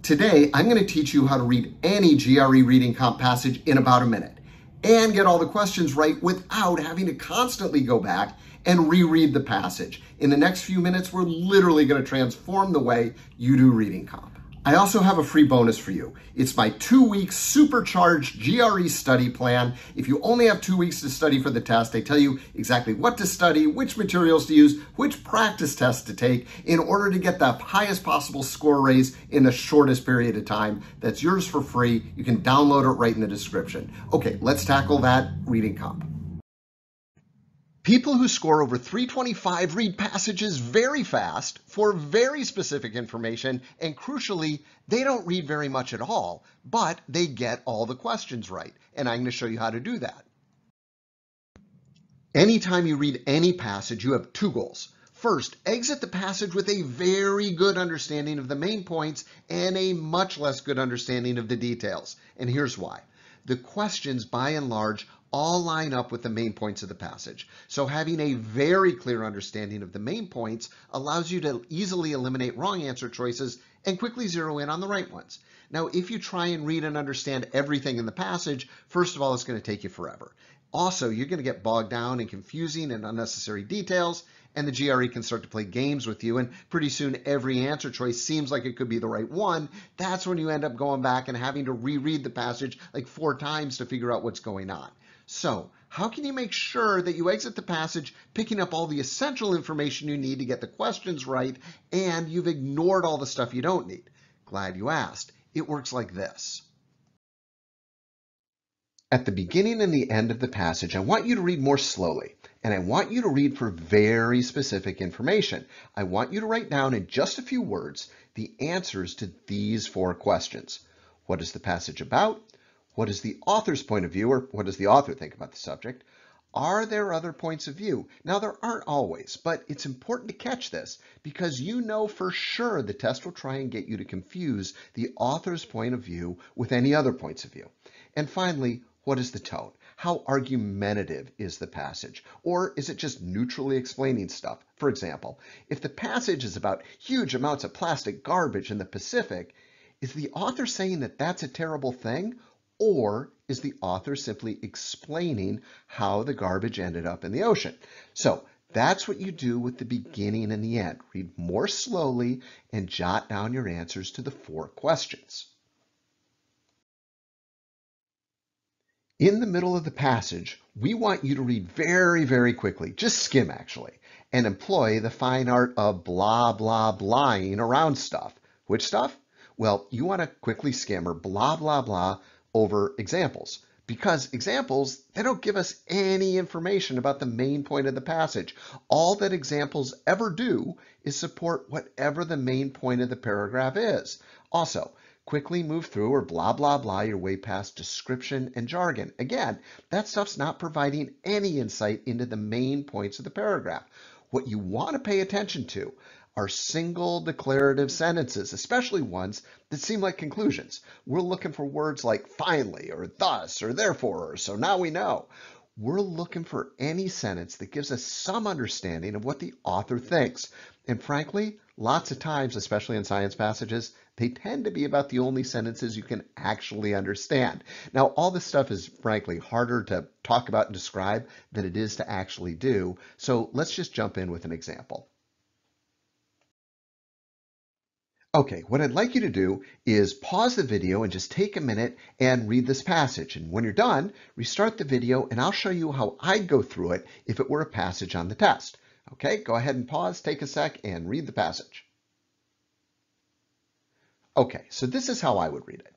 Today, I'm going to teach you how to read any GRE reading comp passage in about a minute and get all the questions right without having to constantly go back and reread the passage. In the next few minutes, we're literally going to transform the way you do reading comp. I also have a free bonus for you. It's my 2-week supercharged GRE study plan. If you only have 2 weeks to study for the test, I tell you exactly what to study, which materials to use, which practice tests to take in order to get the highest possible score raise in the shortest period of time. That's yours for free. You can download it right in the description. Okay, let's tackle that reading comp. People who score over 325 read passages very fast for very specific information, and crucially, they don't read very much at all, but they get all the questions right, and I'm going to show you how to do that. Anytime you read any passage, you have two goals. First, exit the passage with a very good understanding of the main points and a much less good understanding of the details, and here's why. The questions, by and large, all line up with the main points of the passage. So having a very clear understanding of the main points allows you to easily eliminate wrong answer choices and quickly zero in on the right ones. Now, if you try and read and understand everything in the passage, first of all, it's going to take you forever. Also, you're going to get bogged down in confusing and unnecessary details, and the GRE can start to play games with you, and pretty soon every answer choice seems like it could be the right one. That's when you end up going back and having to reread the passage like 4 times to figure out what's going on. So, how can you make sure that you exit the passage picking up all the essential information you need to get the questions right, and you've ignored all the stuff you don't need? Glad you asked. It works like this. At the beginning and the end of the passage, I want you to read more slowly, and I want you to read for very specific information. I want you to write down in just a few words the answers to these 4 questions. What is the passage about? What is the author's point of view, or what does the author think about the subject? Are there other points of view? Now, there aren't always, but it's important to catch this because you know for sure the test will try and get you to confuse the author's point of view with any other points of view. And finally, what is the tone? How argumentative is the passage? Or is it just neutrally explaining stuff? For example, if the passage is about huge amounts of plastic garbage in the Pacific, is the author saying that that's a terrible thing? Or is the author simply explaining how the garbage ended up in the ocean? So that's what you do with the beginning and the end. Read more slowly and jot down your answers to the 4 questions. In the middle of the passage, we want you to read very, very quickly, just skim actually, and employ the fine art of blah, blah, blahing around stuff. Which stuff? Well, you want to quickly skim or blah, blah, blah over examples, because examples, they don't give us any information about the main point of the passage. All that examples ever do is support whatever the main point of the paragraph is. Also, quickly move through or blah, blah, blah your way past description and jargon. Again, that stuff's not providing any insight into the main points of the paragraph. What you want to pay attention to are single declarative sentences, especially ones that seem like conclusions. We're looking for words like finally, or thus, or therefore, or so now we know. We're looking for any sentence that gives us some understanding of what the author thinks. And frankly, lots of times, especially in science passages, they tend to be about the only sentences you can actually understand. Now, all this stuff is frankly harder to talk about and describe than it is to actually do. So let's just jump in with an example. Okay, what I'd like you to do is pause the video and just take a minute and read this passage. And when you're done, restart the video and I'll show you how I'd go through it if it were a passage on the test. Okay, go ahead and pause, take a sec, and read the passage. Okay, so this is how I would read it.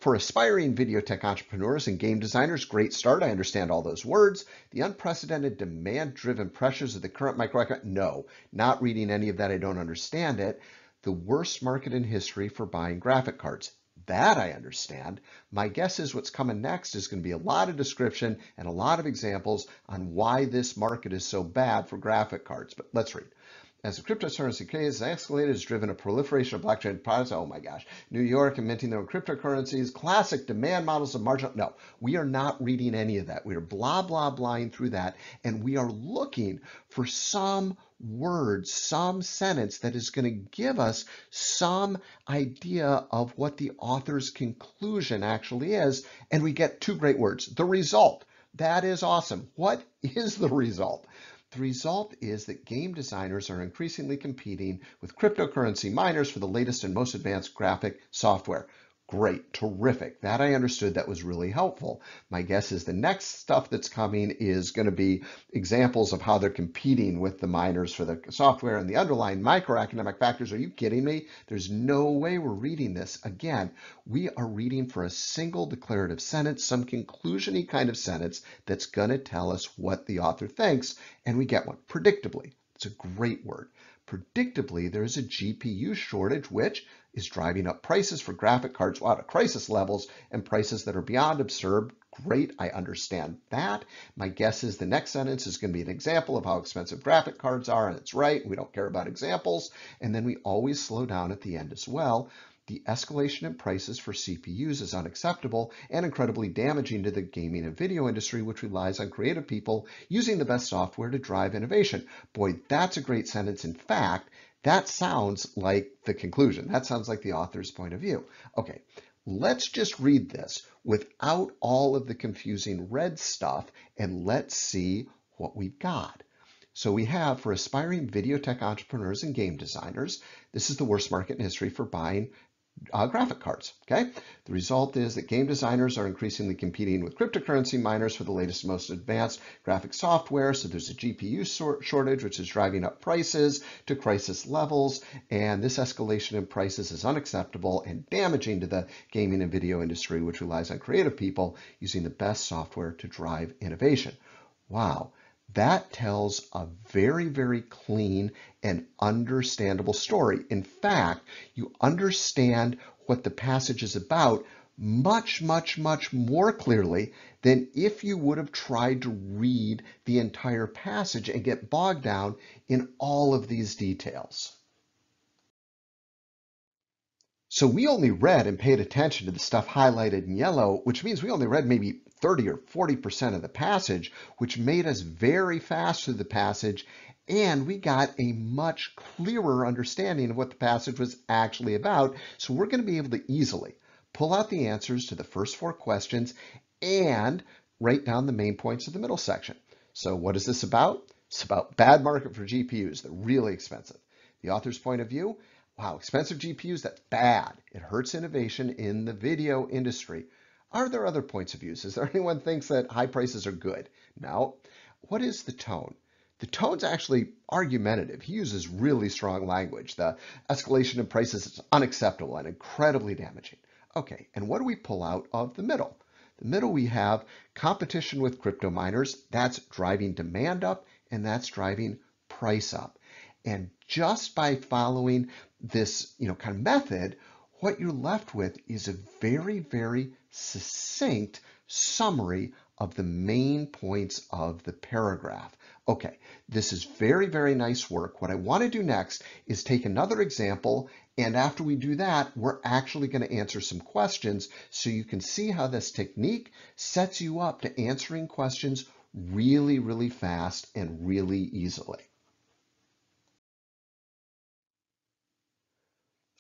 For aspiring video tech entrepreneurs and game designers, great start. I understand all those words. The unprecedented demand-driven pressures of the current microeconomy. No, not reading any of that. I don't understand it. The worst market in history for buying graphic cards. That I understand. My guess is what's coming next is going to be a lot of description and a lot of examples on why this market is so bad for graphic cards. But let's read. As the cryptocurrency craze has escalated, has driven a proliferation of blockchain products. Oh my gosh. New York and minting their own cryptocurrencies, classic demand models of marginal. No, we are not reading any of that. We are blah, blah, blahing through that. And we are looking for some word, some sentence that is going to give us some idea of what the author's conclusion actually is. And we get two great words. The result. That is awesome. What is the result? The result is that game designers are increasingly competing with cryptocurrency miners for the latest and most advanced graphic software. Great, terrific. That I understood. That was really helpful. My guess is the next stuff that's coming is going to be examples of how they're competing with the miners for the software and the underlying microeconomic factors. Are you kidding me? There's no way we're reading this. Again, we are reading for a single declarative sentence, some conclusion-y kind of sentence that's going to tell us what the author thinks, and we get one. Predictably. It's a great word. Predictably, there is a GPU shortage, which is driving up prices for graphic cards out of crisis levels and prices that are beyond absurd. Great, I understand that. My guess is the next sentence is going to be an example of how expensive graphic cards are, and it's right. We don't care about examples. And then we always slow down at the end as well. The escalation in prices for CPUs is unacceptable and incredibly damaging to the gaming and video industry, which relies on creative people using the best software to drive innovation. Boy, that's a great sentence. In fact, that sounds like the conclusion. That sounds like the author's point of view. Okay, let's just read this without all of the confusing red stuff, and let's see what we've got. So we have, for aspiring video tech entrepreneurs and game designers, this is the worst market in history for buying graphic cards. Okay, the result is that game designers are increasingly competing with cryptocurrency miners for the latest, most advanced graphic software. So there's a GPU shortage, which is driving up prices to crisis levels. And this escalation in prices is unacceptable and damaging to the gaming and video industry, which relies on creative people using the best software to drive innovation. Wow. That tells a very, very clean and understandable story. In fact, you understand what the passage is about much, much, much more clearly than if you would have tried to read the entire passage and get bogged down in all of these details. So we only read and paid attention to the stuff highlighted in yellow, which means we only read maybe 30 or 40% of the passage, which made us very fast through the passage, and we got a much clearer understanding of what the passage was actually about. So we're going to be able to easily pull out the answers to the first 4 questions and write down the main points of the middle section. So what is this about? It's about bad market for GPUs. They're really expensive. The author's point of view, wow, expensive GPUs, that's bad. It hurts innovation in the video industry. Are there other points of view? Is there anyone who thinks that high prices are good? No. What is the tone? The tone's actually argumentative. He uses really strong language. The escalation in prices is unacceptable and incredibly damaging. Okay, and what do we pull out of the middle? The middle we have competition with crypto miners. That's driving demand up, and that's driving price up. And just by following this, kind of method, what you're left with is a very, very succinct summary of the main points of the paragraph. Okay, this is very, very nice work. What I want to do next is take another example, and after we do that, we're actually going to answer some questions so you can see how this technique sets you up to answering questions really, really fast and really easily.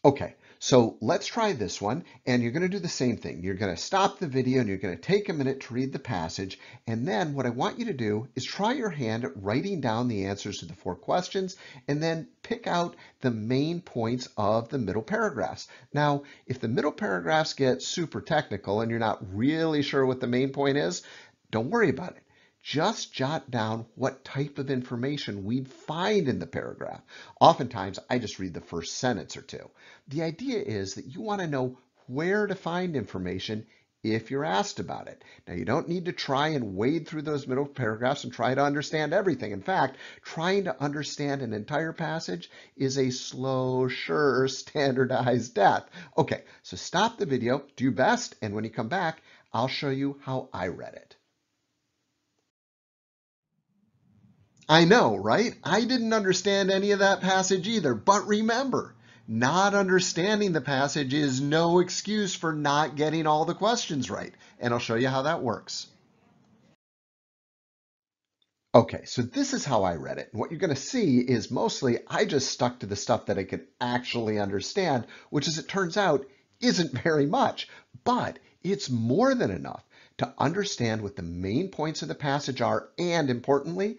Okay, so let's try this one, and you're going to do the same thing. You're going to stop the video and you're going to take a minute to read the passage, and then what I want you to do is try your hand at writing down the answers to the 4 questions and then pick out the main points of the middle paragraphs. Now, if the middle paragraphs get super technical and you're not really sure what the main point is, don't worry about it. Just jot down what type of information we'd find in the paragraph. Oftentimes, I just read the first sentence or 2. The idea is that you want to know where to find information if you're asked about it. Now, you don't need to try and wade through those middle paragraphs and try to understand everything. In fact, trying to understand an entire passage is a slow, sure, standardized death. Okay, so stop the video, do your best, and when you come back, I'll show you how I read it. I know, right? I didn't understand any of that passage either, but remember, not understanding the passage is no excuse for not getting all the questions right, and I'll show you how that works. Okay, so this is how I read it. And what you're going to see is mostly I just stuck to the stuff that I could actually understand, which as it turns out isn't very much, but it's more than enough to understand what the main points of the passage are and, importantly,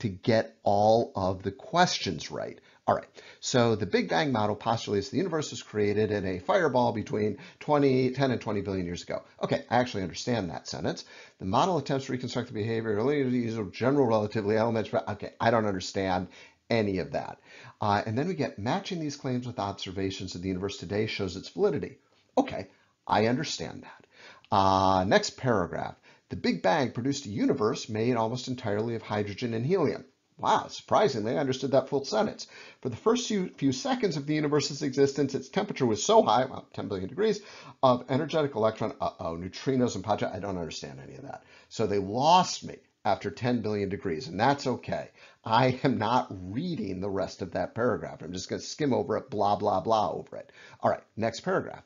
to get all of the questions right. All right, so the Big Bang model postulates the universe was created in a fireball between 10 and 20 billion years ago. Okay, I actually understand that sentence. The model attempts to reconstruct the behavior of general relativity elements. Okay, I don't understand any of that. And then we get matching these claims with observations of the universe today shows its validity. Okay, I understand that. Next paragraph. The Big Bang produced a universe made almost entirely of hydrogen and helium. Wow, surprisingly, I understood that full sentence. For the first few seconds of the universe's existence, its temperature was so high, well, 10 billion degrees, of energetic electron, neutrinos and positron. I don't understand any of that. So they lost me after 10 billion degrees, and that's okay. I am not reading the rest of that paragraph. I'm just going to skim over it, blah, blah, blah over it. All right, next paragraph.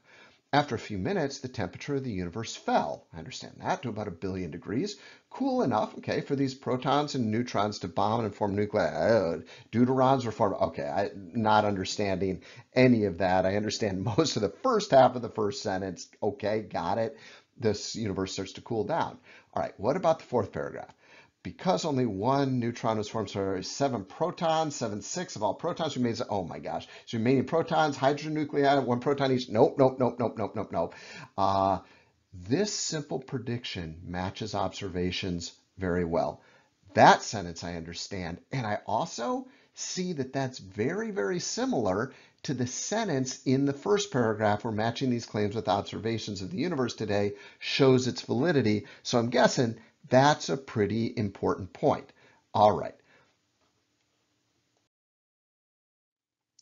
After a few minutes, the temperature of the universe fell. I understand that, to about 1 billion degrees. Cool enough, okay, for these protons and neutrons to bond and form nuclei. Deuterons were formed. Okay, I'm not understanding any of that. I understand most of the first half of the first sentence. Okay, got it. This universe starts to cool down. All right, what about the fourth paragraph? Because only one neutron was formed, so 7 protons, 7/6 of all protons remains. Oh my gosh. So remaining protons, hydrogen nuclei, 1 proton each. Nope, nope, nope, nope, nope, nope, nope. This simple prediction matches observations very well. That sentence I understand. And I also see that that's very, very similar to the sentence in the first paragraph where matching these claims with observations of the universe today shows its validity. So I'm guessing that's a pretty important point. All right.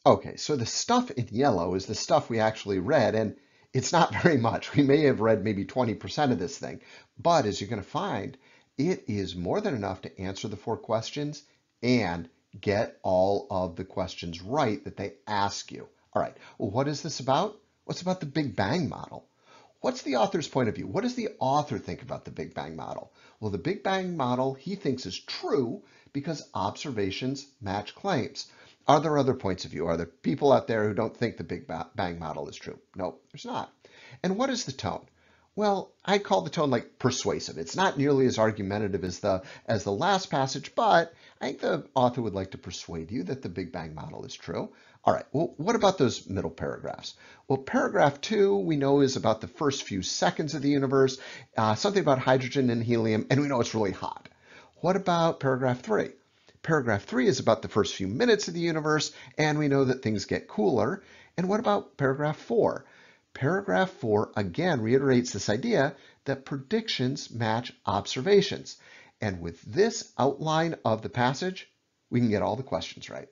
Okay, so the stuff in yellow is the stuff we actually read, and it's not very much. We may have read maybe 20% of this thing, but as you're going to find, it is more than enough to answer the 4 questions and get all of the questions right that they ask you. All right, well, what is this about? What's about the Big Bang model? What's the author's point of view? What does the author think about the Big Bang model? Well, the Big Bang model he thinks is true because observations match claims. Are there other points of view? Are there people out there who don't think the Big Bang model is true? No, there's not. And what is the tone? Well, I call the tone like persuasive. It's not nearly as argumentative as the last passage, but I think the author would like to persuade you that the Big Bang model is true. All right, well, what about those middle paragraphs? Well, paragraph 2 we know is about the first few seconds of the universe, something about hydrogen and helium, and we know it's really hot. What about paragraph 3? Paragraph 3 is about the first few minutes of the universe, and we know that things get cooler. And what about paragraph 4? Paragraph 4 again reiterates this idea that predictions match observations. And with this outline of the passage, we can get all the questions right.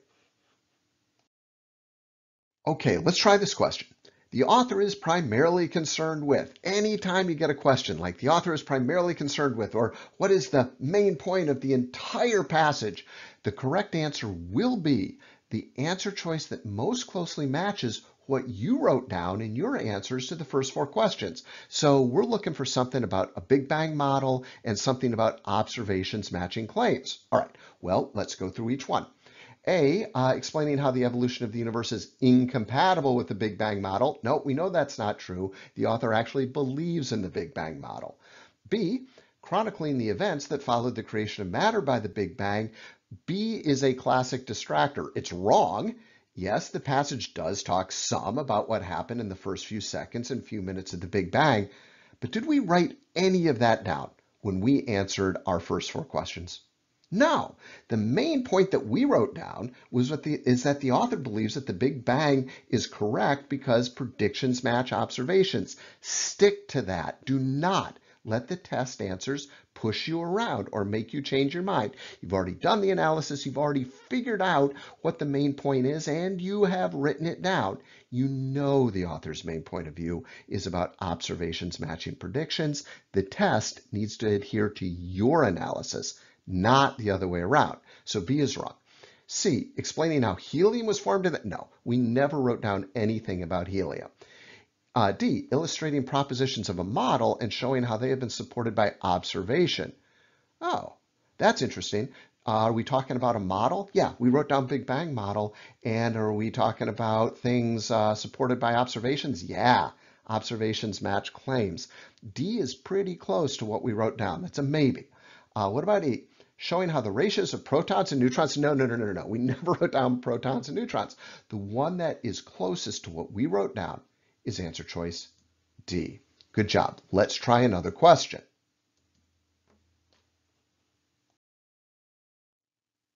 Okay, let's try this question. The author is primarily concerned with. Anytime you get a question like the author is primarily concerned with, or what is the main point of the entire passage, the correct answer will be the answer choice that most closely matches what you wrote down in your answers to the first 4 questions. So we're looking for something about a Big Bang model and something about observations matching claims. All right, well, let's go through each one. Explaining how the evolution of the universe is incompatible with the Big Bang model. No, we know that's not true. The author actually believes in the Big Bang model. B, chronicling the events that followed the creation of matter by the Big Bang. B is a classic distractor. It's wrong. Yes, the passage does talk some about what happened in the first few seconds and few minutes of the Big Bang, but did we write any of that down when we answered our first 4 questions? No, the main point that we wrote down was is that the author believes that the Big Bang is correct because predictions match observations. Stick to that. Do not let the test answers push you around or make you change your mind. You've already done the analysis. You've already figured out what the main point is, and you have written it down. You know the author's main point of view is about observations matching predictions. The test needs to adhere to your analysis, not the other way around. So B is wrong. C, explaining how helium was formed. No, we never wrote down anything about helium. D, illustrating propositions of a model and showing how they have been supported by observation. Oh, that's interesting. Are we talking about a model? Yeah, we wrote down Big Bang model. And are we talking about things supported by observations? Yeah, observations match claims. D is pretty close to what we wrote down. That's a maybe. What about E? Showing how the ratios of protons and neutrons. No, no, no, no, no, no. We never wrote down protons and neutrons. The one that is closest to what we wrote down is answer choice D. Good job. Let's try another question.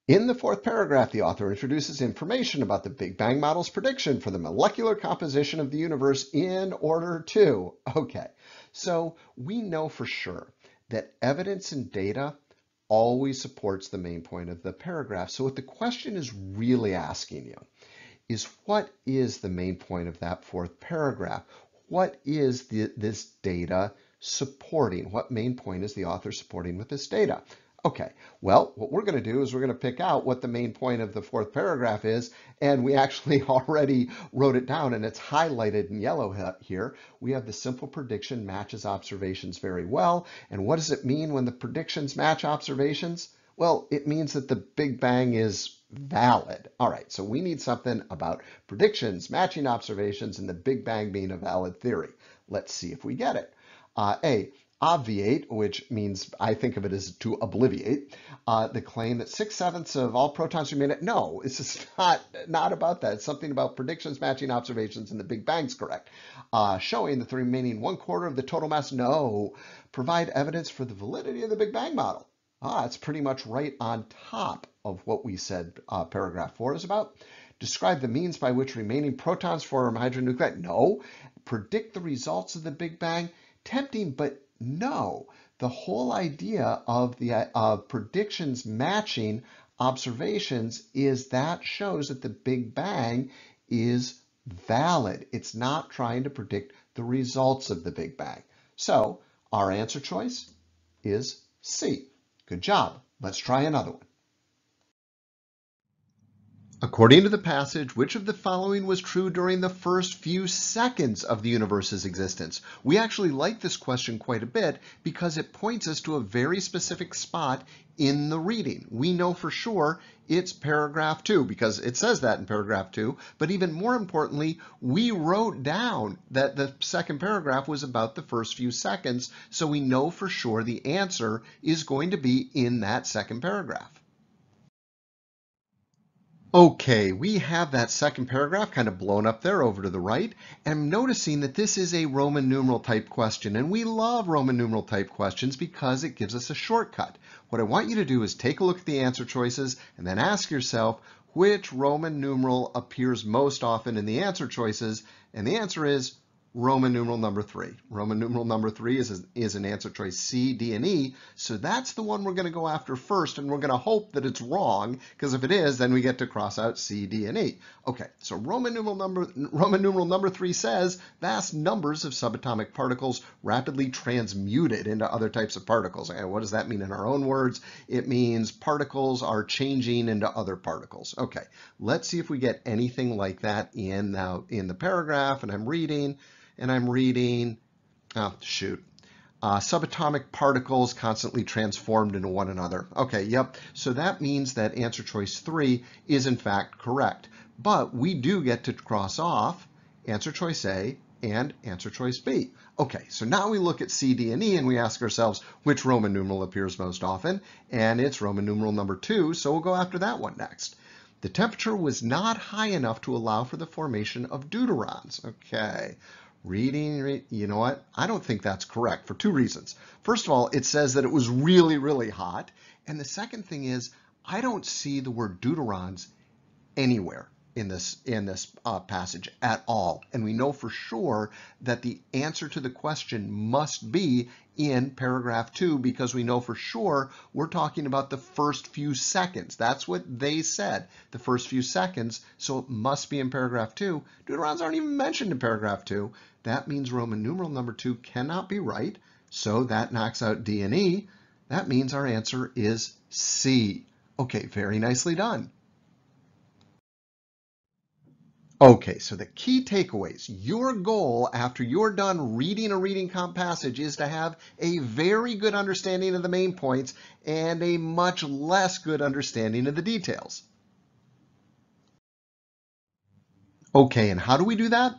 In the fourth paragraph, the author introduces information about the Big Bang model's prediction for the molecular composition of the universe in order to. Okay, so we know for sure that evidence and data always supports the main point of the paragraph. So what the question is really asking you is, what is the main point of that fourth paragraph? What is this data supporting? What main point is the author supporting with this data? Okay, well, what we're going to do is we're going to pick out what the main point of the fourth paragraph is, and we actually already wrote it down, and it's highlighted in yellow here. We have the simple prediction matches observations very well. And what does it mean when the predictions match observations? Well, it means that the Big Bang is valid. All right, so we need something about predictions matching observations and the Big Bang being a valid theory. Let's see if we get it. A, obviate, which means I think of it as to obliviate, the claim that 6/7 of all protons remain at. No, it's just not about that. It's something about predictions matching observations and the Big Bang's correct. Showing that the remaining 1/4 of the total mass. No, provide evidence for the validity of the Big Bang model. It's pretty much right on top of what we said paragraph 4 is about. Describe the means by which remaining protons form hydronuclide. No. Predict the results of the Big Bang. Tempting, but no. The whole idea of predictions matching observations is that shows that the Big Bang is valid. It's not trying to predict the results of the Big Bang. So our answer choice is C. Good job. Let's try another one. According to the passage, which of the following was true during the first few seconds of the universe's existence? We actually like this question quite a bit because it points us to a very specific spot in the reading. We know for sure it's paragraph 2 because it says that in paragraph 2, but even more importantly, we wrote down that the second paragraph was about the first few seconds, so we know for sure the answer is going to be in that second paragraph. Okay, we have that second paragraph kind of blown up there over to the right, and I'm noticing that this is a Roman numeral type question, and we love Roman numeral type questions because it gives us a shortcut. What I want you to do is take a look at the answer choices and then ask yourself which Roman numeral appears most often in the answer choices, and the answer is Roman numeral number 3. Roman numeral number 3 is an answer choice C, D, and E. So that's the one we're going to go after first, and we're going to hope that it's wrong, because if it is, then we get to cross out C, D, and E. Okay, so Roman numeral number 3 says vast numbers of subatomic particles rapidly transmuted into other types of particles. And what does that mean in our own words? It means particles are changing into other particles. Okay, let's see if we get anything like that in the paragraph, and I'm reading. Oh, shoot. Subatomic particles constantly transformed into one another. Okay, yep. So that means that answer choice 3 is in fact correct. But we do get to cross off answer choice A and answer choice B. Okay, so now we look at C, D, and E, and we ask ourselves which Roman numeral appears most often, and it's Roman numeral number 2, so we'll go after that one next. The temperature was not high enough to allow for the formation of deuterons. Okay. You know what? I don't think that's correct for 2 reasons. First of all, it says that it was really, really hot. And the second thing is, I don't see the word deuterons anywhere in this passage at all. And we know for sure that the answer to the question must be in paragraph 2 because we know for sure we're talking about the first few seconds. That's what they said, the first few seconds. So it must be in paragraph 2. Deuterons aren't even mentioned in paragraph 2. That means Roman numeral number 2 cannot be right. So that knocks out D and E. That means our answer is C. Okay, very nicely done. Okay, so the key takeaways. Your goal after you're done reading a reading comp passage is to have a very good understanding of the main points and a much less good understanding of the details. Okay, and how do we do that?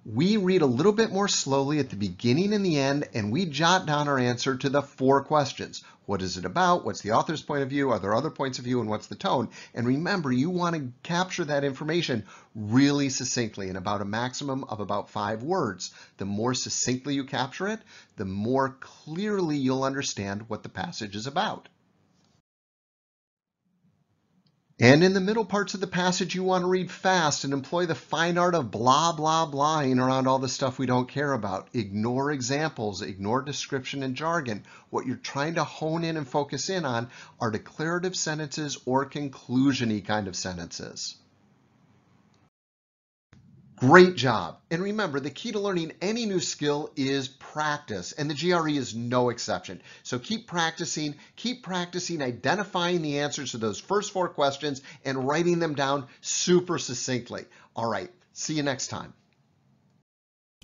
We read a little bit more slowly at the beginning and the end, and we jot down our answer to the 4 questions. What is it about? What's the author's point of view? Are there other points of view? And what's the tone? And remember, you want to capture that information really succinctly in about a maximum of about 5 words. The more succinctly you capture it, the more clearly you'll understand what the passage is about. And in the middle parts of the passage, you want to read fast and employ the fine art of blah, blah, blahing around all the stuff we don't care about. Ignore examples, ignore description and jargon. What you're trying to hone in and focus in on are declarative sentences or conclusion-y kind of sentences. Great job. And remember, the key to learning any new skill is practice, and the GRE is no exception. So keep practicing identifying the answers to those first 4 questions and writing them down super succinctly. All right, see you next time.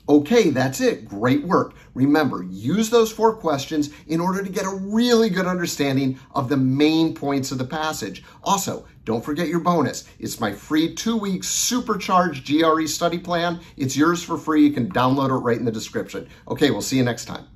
Okay, that's it. Great work. Remember, use those 4 questions in order to get a really good understanding of the main points of the passage. Also, don't forget your bonus. It's my free 2-week supercharged GRE study plan. It's yours for free. You can download it right in the description. Okay, we'll see you next time.